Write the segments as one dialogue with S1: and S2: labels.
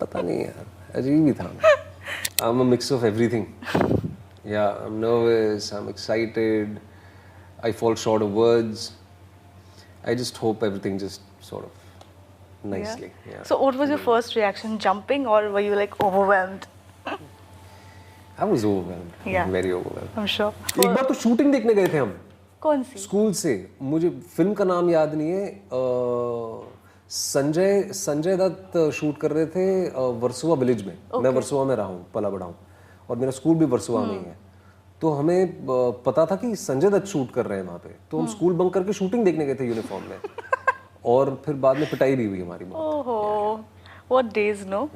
S1: पता नहीं यार, अजीब ही था। I'm a mix of everything. Yeah, I'm nervous, I'm excited, I fall short of words. I just hope everything just sort of nicely. Yeah.
S2: So what was your first reaction? Jumping, or were you like overwhelmed?
S1: I was overwhelmed.
S2: Yeah.
S1: Very overwhelmed.
S2: I'm sure.
S1: एक बार तो shooting देखने गए थे हम
S2: कौन सी?
S1: School से, मुझे film का नाम याद नहीं है। संजय दत्त शूट कर रहे थे वर्सोवा विलेज में। मैं वर्सोवा में रहा हूँ, पला बड़ा हूँ, और मेरा स्कूल भी वर्सोवा में ही है। तो हमें पता था कि संजय दत्त शूट कर रहे हैं वहाँ पे, तो हम स्कूल बंक करके शूटिंग देखने गए थे यूनिफॉर्म में। और फिर बाद में पिटाई भी हुई हमारी।
S2: ओहो, what days, no?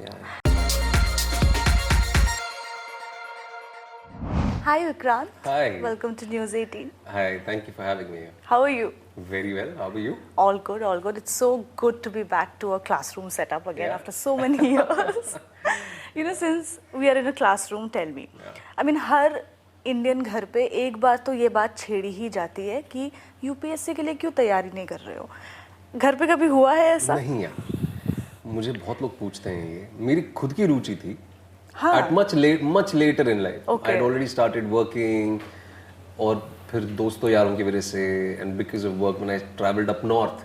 S2: Hi Vikrant.
S1: Hi.
S2: Welcome to News 18.
S1: Hi, thank you for having me.
S2: How are you?
S1: Very well. How are you?
S2: All good, all good. It's so good to be back to a classroom setup again after so many years. You know, since we are in a classroom, tell me. I mean, her Indian घर पे एक बार तो ये बात छेड़ी ही जाती है कि यूपीएससी के लिए क्यों तैयारी नहीं कर रहे हो। घर पे कभी हुआ है ऐसा?
S1: नहीं यार, मुझे बहुत लोग पूछते हैं ये। मेरी खुद की रुचि थी।
S2: हाँ.
S1: At much later in life, I had already started working, और फिर दोस्तों यारों की वजह से, and because of work when I traveled up north,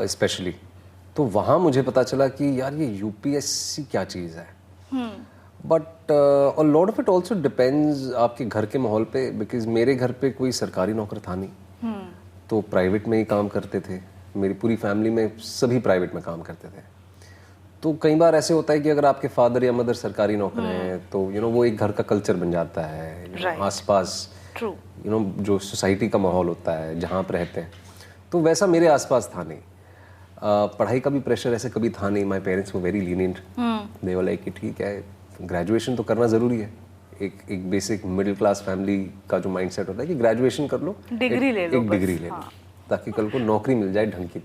S1: especially, तो वहाँ मुझे पता चला कि यार ये यूपीएससी क्या चीज़ है। But a lot of it also depends आपके घर के माहौल पे, because मेरे घर पे कोई सरकारी नौकर था नहीं, तो प्राइवेट में ही काम करते थे। मेरी पूरी फैमिली में सभी प्राइवेट में काम करते थे। तो कई बार ऐसे होता है कि अगर आपके फादर या मदर सरकारी नौकर हैं तो वो एक घर का कल्चर बन जाता है। आसपास जो सोसाइटी का माहौल होता है जहाँ पर रहते हैं, तो वैसा मेरे आसपास था नहीं। पढ़ाई का भी प्रेशर ऐसे कभी था नहीं। My parents were very lenient. They were like कि ठीक है, ग्रेजुएशन तो करना ज़रूरी है। एक बेसिक मिडिल क्लास फैमिली का जो माइंडसेट होता है कि ग्रेजुएशन कर लो,
S2: डिग्री ले लो,
S1: एक डिग्री ले लो, ताकि कल को नौकरी मिल जाए ढंग की।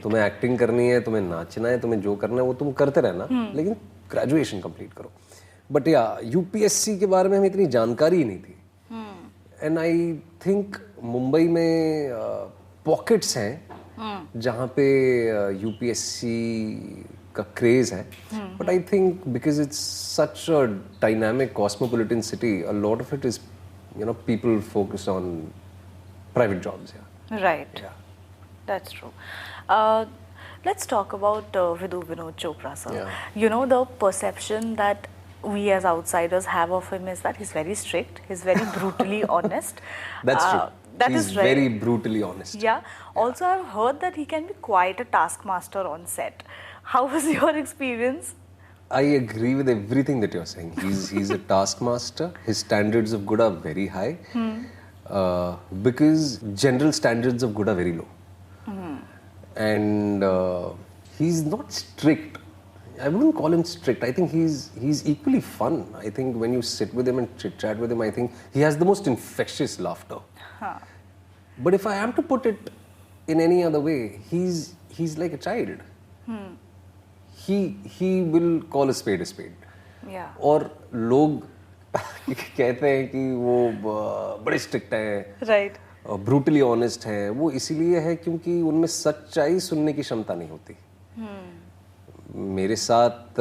S1: तुम्हें एक्टिंग करनी है, तुम्हें नाचना है, तुम्हें जो करना है वो तुम करते रहना, लेकिन ग्रेजुएशन कंप्लीट करो। बट या यूपीएससी के बारे में हमें इतनी जानकारी ही नहीं थी। एंड आई थिंक मुंबई में पॉकेट्स हैं जहाँ पे यूपीएससी का क्रेज है। But I think because it's such a dynamic cosmopolitan city, a lot of it is people focus on private jobs.
S2: Right. Yeah. That's true. Let's talk about Vidhu Vinod Chopra, sir.
S1: Yeah.
S2: You know, the perception that we as outsiders have of him is that he's very strict, he's very brutally honest.
S1: That's true.
S2: That
S1: he's
S2: is right.
S1: very brutally honest.
S2: Yeah. Also, I've heard that he can be quite a taskmaster on set. How was your experience?
S1: I agree with everything that you're saying. He's a taskmaster. His standards of good are very high. Because general standards of good are very low. And he's not strict. I wouldn't call him strict. I think he's equally fun. I think when you sit with him and chit chat with him, I think he has the most infectious laughter. But if I am to put it in any other way, he's like a child. He will call a spade a spade.
S2: Yeah.
S1: और लोग कहते हैं कि वो बड़े strict हैं,
S2: right,
S1: brutally honest हैं। वो इसीलिए है क्योंकि उनमें सच्चाई सुनने की क्षमता नहीं होती। मेरे साथ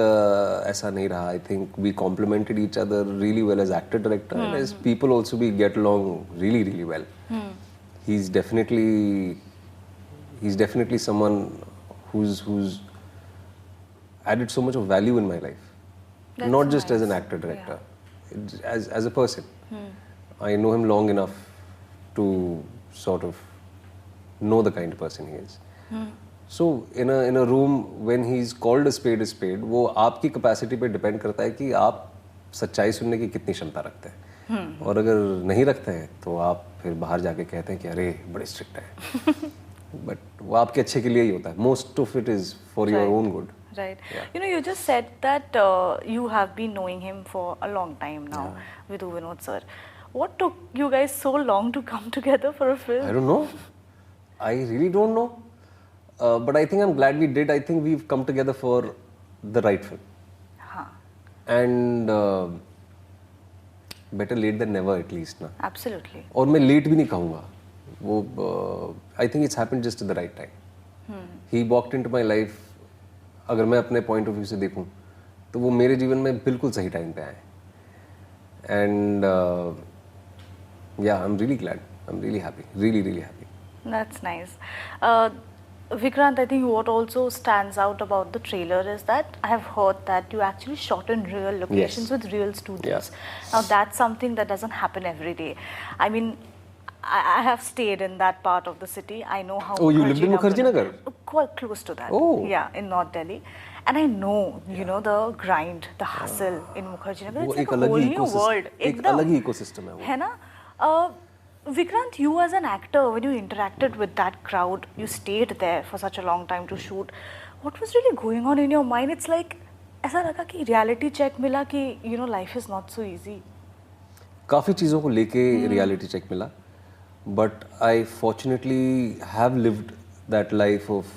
S1: ऐसा नहीं रहा। I think we complemented each other really well as actor director, and as people also we get along really really well. He is definitely someone who's added so much of value in my life. That's not just as an actor director. As a person. I know him long enough to sort of know the kind of person he is. So in a room when he's called a spade, वो आपकी capacity पे depend करता है कि आप सच्चाई सुनने की कितनी क्षमता रखते हैं। और अगर नहीं रखते हैं तो आप फिर बाहर जाके कहते हैं कि अरे बड़े स्ट्रिक्ट है। बट वो आपके अच्छे के लिए ही होता है। Most of it is for your own good.
S2: Right. You know, you just said that you have been knowing him for a long time now, Vidhu Vinod sir. What took you guys so long to come together for a film?
S1: I don't know. I really don't know. But I think I'm glad we did. I think we've come together for the right film. And better late than never, at least, na.
S2: Absolutely.
S1: और मैं late भी नहीं कहूँगा। वो I think it's happened just at the right time. He walked into my life. अगर मैं अपने point of view से देखूं तो वो मेरे जीवन में बिल्कुल सही टाइम पे आए एंड या I am really glad, I am really happy, really really happy.
S2: That's nice. Vikrant, I think what also stands out about the trailer is that I have heard that you actually shot in real locations with real students. Now that's something that doesn't happen every day. I mean, I have stayed in that part of the city. I know how.
S1: Oh, you lived in Mukherjee Nagar?
S2: Quite close to that.
S1: Oh.
S2: Yeah, in North Delhi. And I know, you know, the grind, the hustle in Mukherjee Nagar. It's like a whole new world.
S1: एक अलग ही ecosystem है वो.
S2: है ना? Vikrant, you as an actor, when you interacted with that crowd, you stayed there for such a long time to shoot. What was really going on in your mind? It's like ऐसा लगा कि reality check मिला कि you know life is not so easy.
S1: काफ़ी चीज़ों को लेके reality check मिला, but I fortunately have lived that life of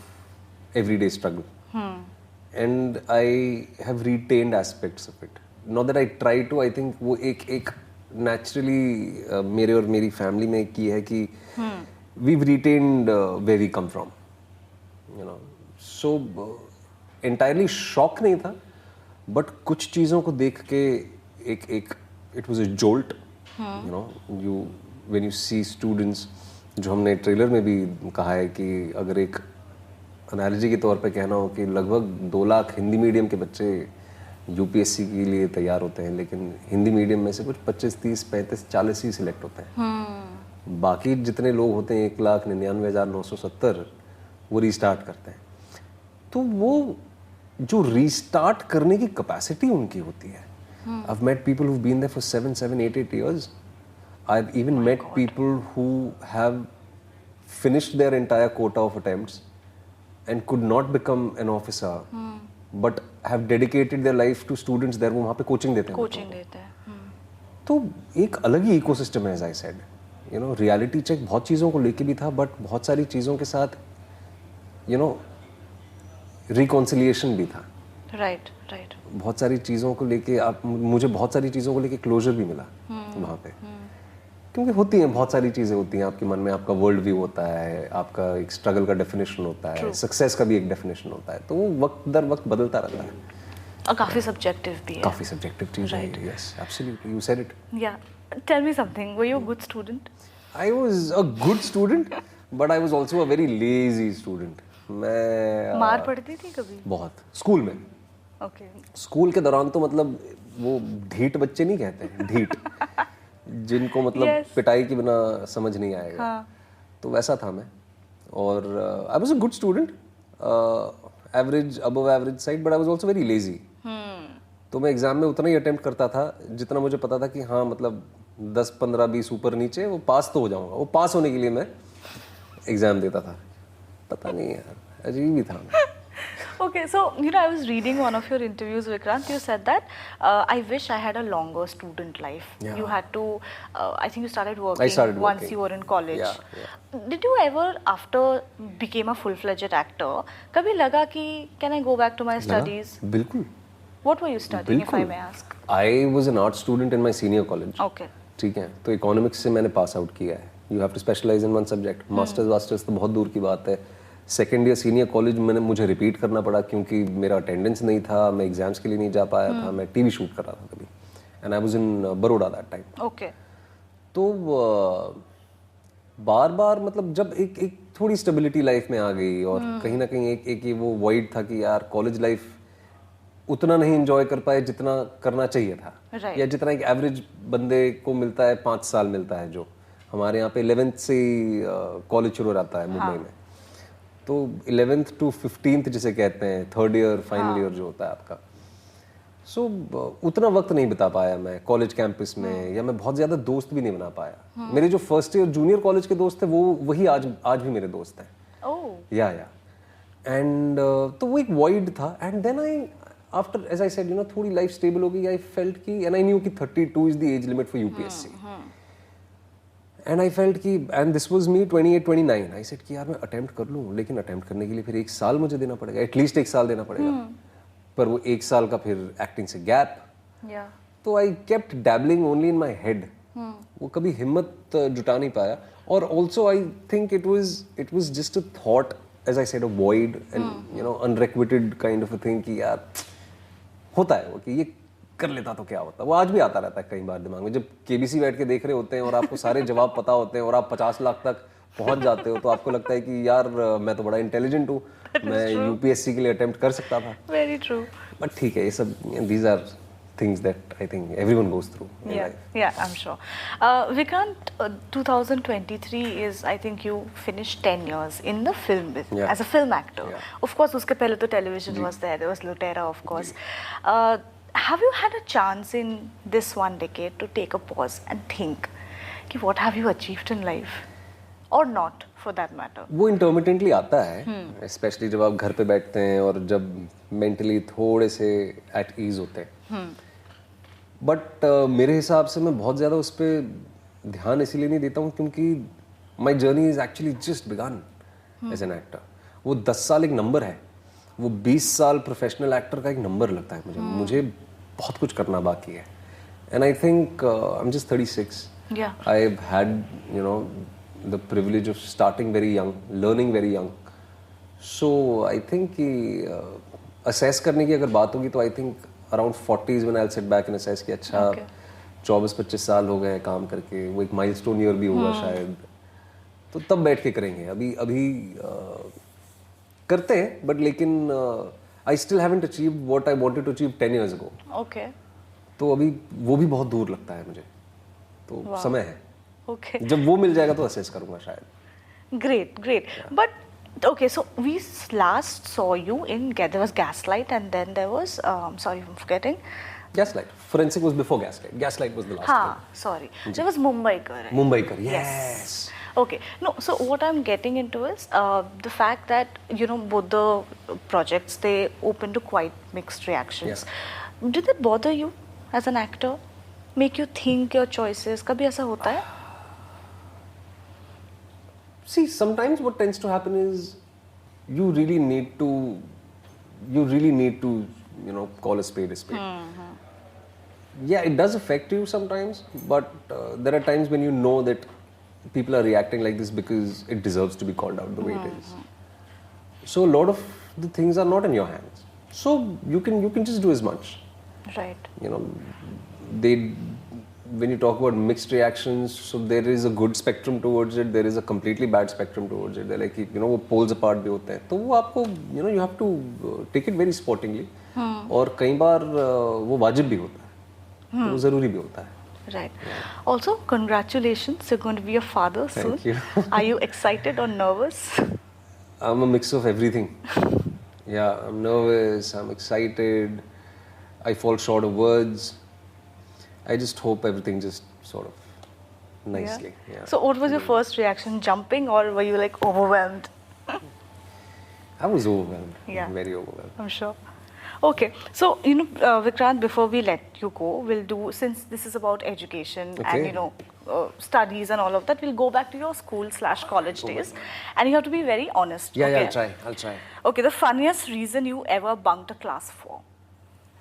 S1: everyday struggle, and I have retained aspects of it. Not that I try to. I think वो एक naturally मेरे और मेरी family में की है कि we've retained where we come from, you know. So entirely shock नहीं था, but कुछ चीज़ों को देख के एक it was a jolt, you know. When you see students, जो हमने ट्रेलर में भी कहा है कि अगर एक एनालॉजी के तौर पे कहना हो कि लगभग 2 लाख हिंदी मीडियम के बच्चे यूपीएससी के लिए तैयार होते हैं, लेकिन हिंदी मीडियम में से कुछ 25, 30, 35, 40 ही सिलेक्ट होते हैं. बाकी जितने लोग होते हैं 1,99,970 वो रीस्टार्ट करते हैं. तो वो जो रीस्टार्ट करने की कैपेसिटी उनकी होती है. I've met people who've been there for 7, 8 years. I've even met people who have finished their entire quota of attempts and could not become an officer, but have dedicated their life to students there. वो वहाँ पे coaching देते हैं.
S2: Coaching देते हैं.
S1: तो एक अलग ही इकोसिस्टम है, as I said. You know, reality check बहुत चीज़ों को लेके भी था, but बहुत सारी चीज़ों के साथ, you know, reconciliation भी था.
S2: Right, right.
S1: बहुत सारी चीज़ों को लेके मुझे बहुत सारी चीज़ों को लेके क्लोजर भी मिला वहाँ पे. क्योंकि होती हैं बहुत सारी चीज़ें होती हैं आपके मन में. आपका वर्ल्ड व्यू होता है, आपका एक स्ट्रगल का डेफिनेशन होता है, सक्सेस का भी एक डेफिनेशन होता है. तो वो वक्त दर वक्त बदलता रहता है.
S2: और काफ़ी सब्जेक्टिव भी है.
S1: काफ़ी सब्जेक्टिव चीज़ है. Yes, absolutely. You said it.
S2: Yeah. Tell me something. Were you a good student?
S1: I was a good student, but I was also a very lazy student. मैं
S2: मार पड़ती थी कभी?
S1: बहुत. स्कूल में.
S2: Okay.
S1: स्कूल के दौरान तो मतलब वो ढीठ बच्चे नहीं कहते हैं, ढीठ जिनको मतलब पिटाई के बिना समझ नहीं आएगा. तो वैसा था मैं. और I was a good student, average, above average side, but I was also very lazy. तो मैं एग्जाम में उतना ही अटेम्प्ट करता था जितना मुझे पता था कि हाँ मतलब 10, 15, 20 ऊपर नीचे वो पास तो हो जाऊंगा. वो पास होने के लिए मैं एग्जाम देता था. पता नहीं यार, अजीब ही था.
S2: Okay, so you know, I was reading one of your interviews, Vikrant. You said that I wish I had a longer student life.
S1: Yeah.
S2: You had to. I think you started working.
S1: I started
S2: once
S1: working.
S2: you were in college.
S1: Yeah.
S2: Did you ever, after became a full-fledged actor, कभी लगा कि can I go back to my studies?
S1: बिल्कुल.
S2: What were you studying, if I may ask?
S1: I was an art student in my senior college.
S2: Okay.
S1: ठीक है. तो economics से मैंने pass out किया है. You have to specialize in one subject. Masters तो बहुत दूर की बात है. सेकेंड ईयर सीनियर कॉलेज में मुझे रिपीट करना पड़ा क्योंकि मेरा अटेंडेंस नहीं था, मैं एग्जाम्स के लिए नहीं जा पाया था. मैं टीवी शूट कर रहा था तभी, and I was in Baroda that time.
S2: Okay.
S1: तो बार बार मतलब जब एक थोड़ी स्टेबिलिटी लाइफ में आ गई और कहीं ना कहीं एक ये वो वॉइड था कि यार कॉलेज लाइफ उतना नहीं एंजॉय कर पाए जितना करना चाहिए था.
S2: Right.
S1: या जितना एक एवरेज बंदे को मिलता है, 5 साल मिलता है. जो हमारे यहाँ पे 11th से कॉलेज शुरू रहता है मुंबई में. तो 11th to 15th जिसे कहते हैं, 3rd ईयर फाइनल ईयर जो होता है आपका. सो उतना वक्त नहीं बिता पाया मैं कॉलेज कैंपस में, या मैं बहुत ज़्यादा दोस्त भी नहीं बना पाया. मेरे जो फर्स्ट ईयर जूनियर कॉलेज के दोस्त थे वो वही आज भी मेरे दोस्त हैं. या एंड तो वो एक वॉइड था. And then I after, as I said, you know, थोड़ी लाइफ स्टेबल हो गई. आई फेल्ट कि, एंड आई न्यू कि 32 is the age limit for UPSC. And I felt कि, and this was me 28, 29. I said कि यार मैं attempt कर लूँ, लेकिन अटेम्प्ट करने के लिए फिर 1 साल मुझे देना पड़ेगा, एटलीस्ट 1 साल देना पड़ेगा. पर वो 1 साल का फिर एक्टिंग से गैप. तो I kept dabbling only in my head. वो कभी हिम्मत जुटा नहीं पाया. और also I think it was just a thought, as I said, a void and you know unrequited kind of a thing कि यार होता है वो कि ये कर लेता तो क्या होता। वो आज भी आता रहता है कई बार दिमाग में, जब केबीसी बैठ के देख रहे होते हैं और आपको सारे जवाब पता होते हैं और आप 50 लाख तक पहुंच जाते हो, तो आपको लगता है कि यार मैं तो बड़ा इंटेलिजेंट हूँ, मैं यूपीएससी के लिए अटेम्प्ट कर सकता था।
S2: Very true.
S1: बट ठीक है, ये सब these are things that I think everyone goes through in life.
S2: Yeah, I'm sure. Vikrant, 2023 is, I think you finished 10 years in the film business as a film actor. Of course, uske pehle to television was there was Lutera, of course. Have you had a chance in this one decade to take a pause and think कि what have you achieved in life or not for that matter?
S1: वो intermittently आता है, specially जब आप घर पे बैठते हैं और जब मेंटली थोड़े से एट ईज होते हैं। बट मेरे हिसाब से मैं बहुत ज़्यादा उस पर ध्यान इसीलिए नहीं देता हूँ क्योंकि my journey is actually just began as an actor. वो 10 साल एक नंबर है, वो 20 साल प्रोफेशनल एक्टर का एक नंबर लगता है मुझे बहुत कुछ करना बाकी है। And I think I am just 36. I have had the privilege of starting very young, learning very young. So I think कि assess करने की अगर बात होगी तो I think around 40s when I'll sit back and assess कि अच्छा 24-25 साल हो गए काम करके, वो एक milestone year भी होगा शायद, तो तब बैठ के करेंगे। अभी करते हैं बट लेकिन I still haven't achieved what I wanted to achieve 10 years ago.
S2: Okay.
S1: तो अभी वो भी बहुत दूर लगता है मुझे, तो समय है।
S2: Okay.
S1: जब वो मिल जाएगा तो असेस करूंगा शायद।
S2: Great. But okay, so we last saw you in there was Gaslight and then there was sorry I'm forgetting.
S1: Gaslight. Forensic was before Gaslight. Gaslight was the last one.
S2: Sorry. There was Mumbaikar. Right?
S1: Mumbaikar. Yes.
S2: Okay. No, so what I'm getting into is the fact that both the projects they open to quite mixed reactions. Did it bother you as an actor? Make you think your choices? कभी ऐसा होता है?
S1: See, sometimes what tends to happen is you really need to call a spade a spade. Yeah, it does affect you sometimes, but there are times when you know that people are reacting like this because it deserves to be called out the way it is. So a lot of the things are not in your hands. So you can just do as much.
S2: Right.
S1: When you talk about mixed reactions, so there is a good spectrum towards it, there is a completely bad spectrum towards it. They're like, वो poles apart भी होते हैं, तो वो आपको you have to take it very sportingly. और कई बार वो वाजिब भी होता है, वो ज़रूरी भी होता है।
S2: Right. Also, congratulations, you're going to be a father soon.
S1: Thank you.
S2: Are you excited or nervous?
S1: I'm a mix of everything. Yeah, I'm nervous, I'm excited, I fall short of words. I just hope everything just sort of nicely. Yeah.
S2: So what was your first reaction? Jumping or were you like overwhelmed?
S1: I was overwhelmed.
S2: Yeah.
S1: Very overwhelmed.
S2: I'm sure. Okay. So, Vikrant, before we let you go, we'll do, since this is about education and, studies and all of that, we'll go back to your school/college days. And you have to be very honest.
S1: Yeah,
S2: okay?
S1: I'll try.
S2: Okay, the funniest reason you ever bunked a class for?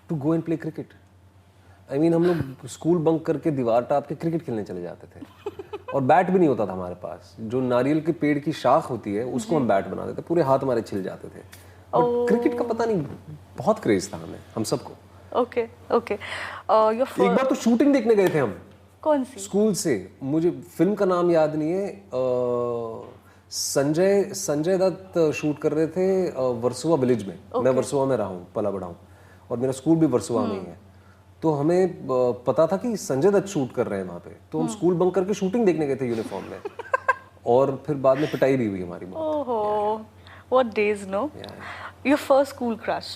S1: To go and play cricket. I mean, हम लोग school bunk करके दीवार top के cricket खेलने चले जाते थे और बैट भी नहीं होता था हमारे पास। जो नारियल के पेड़ की शाख होती है उसको हम बैट बना देते, पूरे हाथ हमारे छिल जाते थे। और क्रिकेट का पता नहीं बहुत क्रेज था हम सबको।
S2: Okay.
S1: एक बार तो शूटिंग देखने गए थे हम।
S2: कौन सी?
S1: स्कूल से, मुझे फिल्म का नाम याद नहीं है। संजय दत्त शूट कर रहे थे वर्सोवा विलेज में। मैं वर्सोवा में रहा हूँ, पला बड़ा हूँ और मेरा स्कूल भी वर्सोवा में ही है। तो हमें पता था कि संजय दत्त शूट कर रहे हैं वहाँ पे, तो हम स्कूल बंक करके शूटिंग देखने गए थे यूनिफॉर्म में और फिर बाद में पिटाई भी हुई हमारी।
S2: ओहो, what days, no? Your first school crush?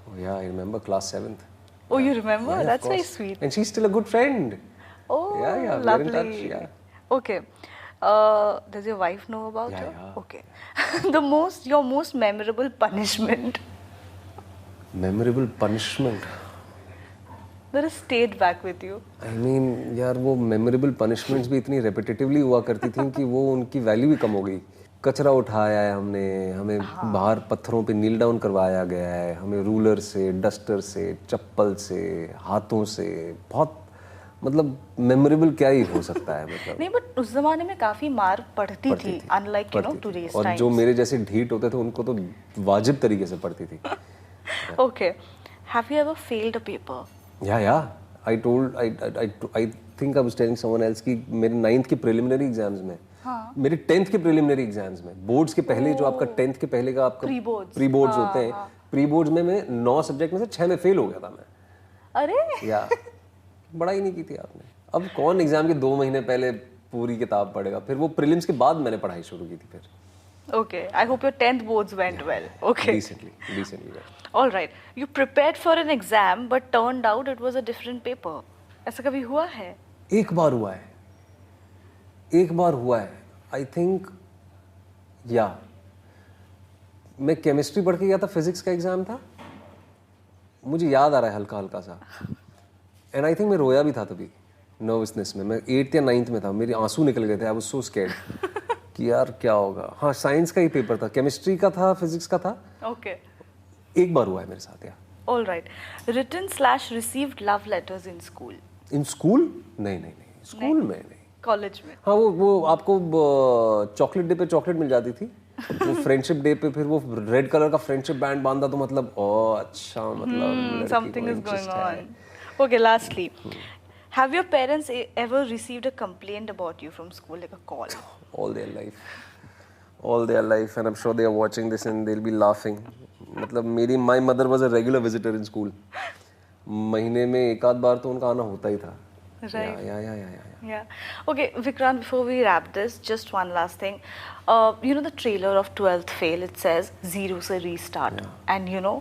S1: Oh yeah, I remember class 7th.
S2: Oh, you remember?
S1: Yeah,
S2: that's very sweet.
S1: And she's still a good friend.
S2: Oh,
S1: yeah,
S2: lovely.
S1: we're in touch, yeah.
S2: Okay. Does your wife know about her?
S1: Yeah.
S2: Okay. Your most memorable punishment.
S1: Memorable punishment.
S2: That has stayed back with you.
S1: I mean, यार वो memorable punishments भी इतनी repetitively हुआ करती थी कि वो उनकी वैल्यू भी कम हो गई। कचरा उठाया है हमने, हमें बाहर पत्थरों पे नील डाउन करवाया गया है, हमें रूलर से, डस्टर से, चप्पल से, हाथों से, बहुत मतलब मेमोरेबल क्या ही हो सकता है मतलब।
S2: नहीं, बट उस जमाने में काफी मार पड़ती थी, unlike today's times.
S1: और जो मेरे जैसे ढीठ होते थे उनको तो वाजिब तरीके से पड़ती थी।
S2: Okay. Have you ever failed a paper?
S1: Yeah. I think I was telling someone else कि मेरे 9th के preliminary exams में, मेरे 10th के preliminary exams में, boards के पहले जो आपका 10th के पहले का आपका pre-boards होते हैं, pre-boards में मैं 9 subject में से 6 में fail हो गया था मैं.
S2: अरे?
S1: या पढ़ाई नहीं की थी आपने. अब कौन एग्जाम के 2 महीने पहले पूरी किताब पढ़ेगा? फिर वो प्रीलिम्स के बाद मैंने पढ़ाई शुरू की थी फिर.
S2: Okay, I hope your 10th boards went well. Okay.
S1: Decently well.
S2: All right. You prepared for an exam but turned out it was a different paper. ऐसा कभी हुआ है?
S1: एक बार हुआ है. I think, yeah. मैं केमिस्ट्री पढ़ के गया था, फिजिक्स का एग्जाम था. मुझे याद आ रहा है हल्का हल्का सा. एंड आई थिंक मैं रोया भी था तभी नर्वसनेस में. मैं 8th या 9th में था. मेरे आंसू निकल गए थे. आई वाज सो स्कैर्ड कि यार क्या होगा. हाँ, साइंस का ही पेपर था, केमिस्ट्री का था, फिजिक्स का था.
S2: Okay.
S1: एक बार हुआ है मेरे साथ. यार
S2: All right. Written/received love letters in school.
S1: In school? नहीं, स्कूल में नहीं.
S2: कॉलेज में?
S1: हाँ, वो आपको चॉकलेट डे पे चॉकलेट मिल जाती थी. वो फ्रेंडशिप डे पे फिर वो रेड कलर का फ्रेंडशिप बैंड बांधा तो मतलब अच्छा, मतलब
S2: something is going on. Okay, lastly, have your parents ever received a complaint about you from school, like a call?
S1: All their life, and I'm sure they are watching this and they'll be laughing. मतलब my mother was a regular visitor in school. महीने में एक आध बार तो उनका आना होता ही था.
S2: Right.
S1: Yeah.
S2: Okay, Vikrant, before we wrap this, just one last thing. You know the trailer of 12th Fail, it says zero se restart. Yeah. And you know,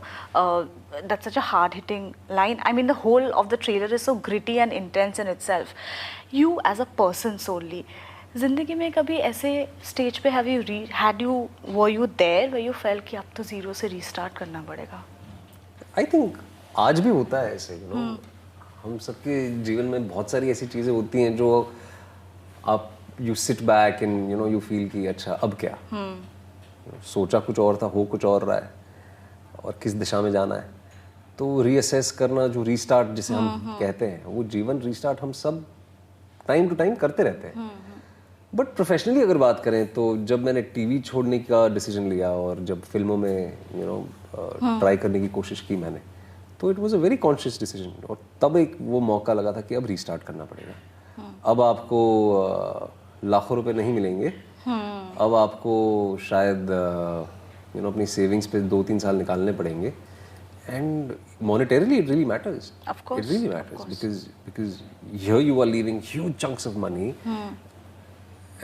S2: that's such a hard-hitting line. I mean, the whole of the trailer is so gritty and intense in itself. You as a person solely, जिंदगी में कभी ऐसे stage पे were you there where you felt कि अब तो zero से restart करना पड़ेगा?
S1: I think आज भी होता है ऐसे, you know. हम सबके जीवन में बहुत सारी ऐसी चीज़ें होती हैं जो आप you sit back and you feel कि अच्छा अब क्या. सोचा कुछ और था, हो कुछ और रहा है, और किस दिशा में जाना है. तो रीअसेस करना, जो रीस्टार्ट जिसे हम कहते हैं, वो जीवन रीस्टार्ट हम सब टाइम टू टाइम करते रहते हैं. बट प्रोफेशनली अगर बात करें तो जब मैंने टीवी छोड़ने का डिसीजन लिया और जब फिल्मों में ट्राई करने की कोशिश की मैंने, तो it was a very conscious decision. और तब एक वो मौका लगा था कि अब रीस्टार्ट करना पड़ेगा. अब आपको लाखों रुपए नहीं मिलेंगे. अब आपको शायद अपनी सेविंग्स पे 2-3 साल निकालने पड़ेंगे. And monetarily it really matters.
S2: Of course.
S1: It really matters because here you are leaving huge chunks of money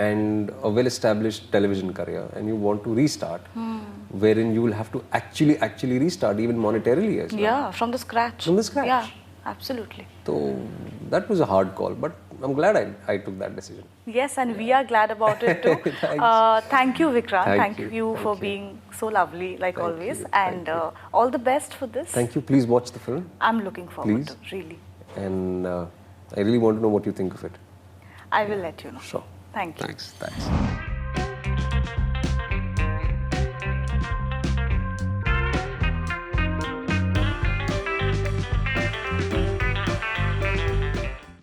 S1: and a well-established television career, and you want to restart, wherein you will have to actually restart even monetarily as well.
S2: Yeah, from the scratch. Yeah, absolutely.
S1: So that was a hard call, but I'm glad I took that decision.
S2: Yes, and we are glad about it too. Thank you, Vikrant. Thank you for being so lovely, like always. And all the best for this.
S1: Thank you. Please watch the film.
S2: I'm looking forward to, really.
S1: And I really want to know what you think of it.
S2: I will let you know.
S1: Sure.
S2: Thank you.
S1: Thanks.